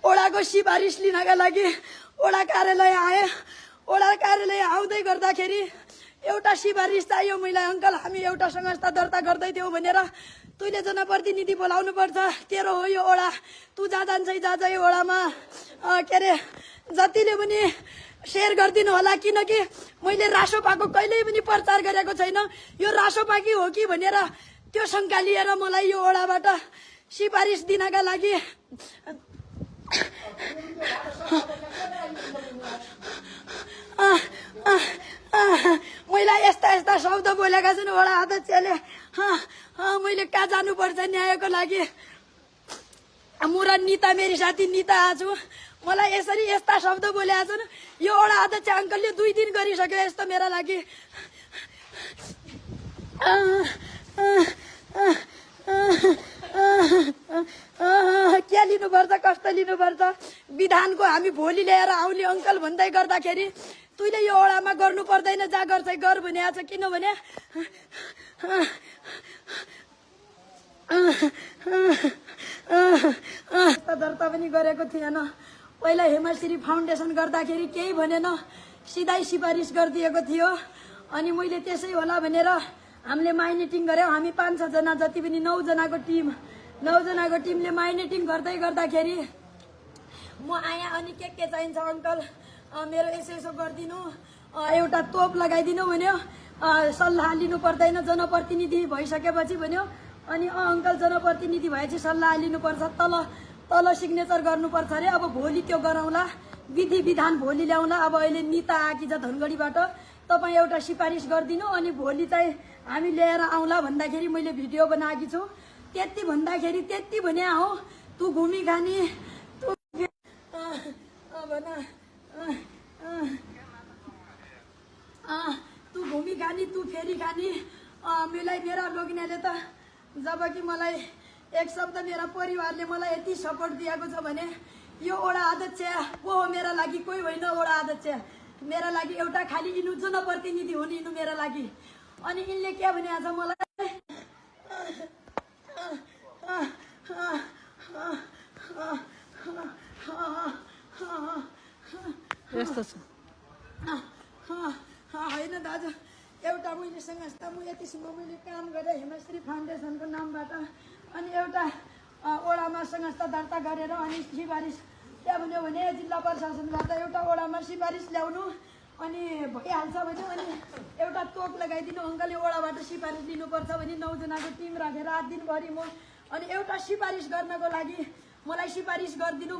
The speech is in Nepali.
ओडाको सिफारिस लिनका लागि ओडा कार्यालय आए। ओडा कार्यालय आउँदै गर्दाखेरि एउटा सिफारिस चाहियो मैले, अङ्कल हामी एउटा संस्था दर्ता गर्दै थियौँ भनेर तैँले जनप्रतिनिधि बोलाउनु पर्छ, तेरो हो यो ओडा, तू जान्छै जा यो ओडामा के अरे जतिले पनि सेयर गरिदिनु होला, किनकि मैले रासोपाको कहिल्यै पनि प्रचार गरेको छैन। यो रासोपाकी हो कि भनेर त्यो शङ्का लिएर मलाई यो ओडाबाट सिफारिस दिनका लागि मैले यस्ता यस्ता शब्द बोलेका छन् ओडा अध्यक्षले। मैले कहाँ जानुपर्छ न्यायको लागि? म र निता, मेरी साथी निता आछु, मलाई यसरी यस्ता शब्द बोलेका छन्। यो ओडा अध्यक्ष अङ्कलले 2 दिन गरिसक्यो यस्तो मेरा लागि। के लिनुपर्छ, कस्तो लिनुपर्छ? विधानको हामी भोलि लिएर आउने अङ्कल भन्दै गर्दाखेरि तैँले यो ओडामा गर्नु पर्दैन, जा गर्छ गर भनेको छ। किनभने दर्ता पनि गरेको थिएन। पहिला हेमाश्री फाउन्डेसन गर्दाखेरि केही भनेन, सिधै सिफारिस गरिदिएको थियो। अनि मैले त्यसै होला भनेर हामीले माइनेटिङ गऱ्यौँ। हामी 5-6 जना जति पनि 9 जनाको टिमले माइनेटिङ गर्दै गर्दाखेरि म आएँ। अनि के चाहिन्छ अङ्कल, मेरो यसो गरिदिनु, एउटा तोप लगाइदिनु भन्यो। सल्लाह लिनु पर्दैन, जनप्रतिनिधि भइसकेपछि भन्यो। अनि अङ्कल जनप्रतिनिधि भएपछि सल्लाह लिनुपर्छ, तल सिग्नेचर गर्नुपर्छ अरे। अब भोलि त्यो गरौँला, विधि विधान भोलि ल्याउँला। अब अहिले निता आएकी छ धनगढीबाट, तपाईँ एउटा सिफारिस गरिदिनु, अनि भोलि चाहिँ हामी लिएर आउँला भन्दाखेरि मैले भिडियो बनाएकी छु। त्यति भन्दाखेरि त्यति भने हो, तँ घुमी खानी, तँ घुमी खानी, तँ फेरि खानी। मेरा लोग्नेले त जब कि मलाई एक शब्द मेरा परिवारले मलाई यति सपोर्ट दिएको छ भने यो ओडा अध्यक्ष को हो मेरा लागि, कोही होइन। ओडा अध्यक्ष मेरा लागि एउटा खालि यिनु जनप्रतिनिधि हुन् यिनु मेरा लागि। अनि यिनले के भनेको छ मलाई, यस्तो छ होइन दाजु, एउटा मैले संस्था, म यतिसम्म मैले काम गरेँ हेमाश्री फाउन्डेसनको नामबाट। अनि एउटा ओडामा संस्था दर्ता गरेर अनि सिफारिस के भन्यो भने जिल्ला प्रशासनबाट एउटा ओडामा सिफारिस ल्याउनु, अनि भइहाल्छ भन्यो। अनि एउटा तोप लगाइदिनु, अङ्कलले ओडाबाट सिफारिस लिनुपर्छ भने 9 जनाको टिम राखेर रात दिनभरि म अनि एउटा सिफारिस गर्नको लागि मलाई सिफारिस गरिदिनु।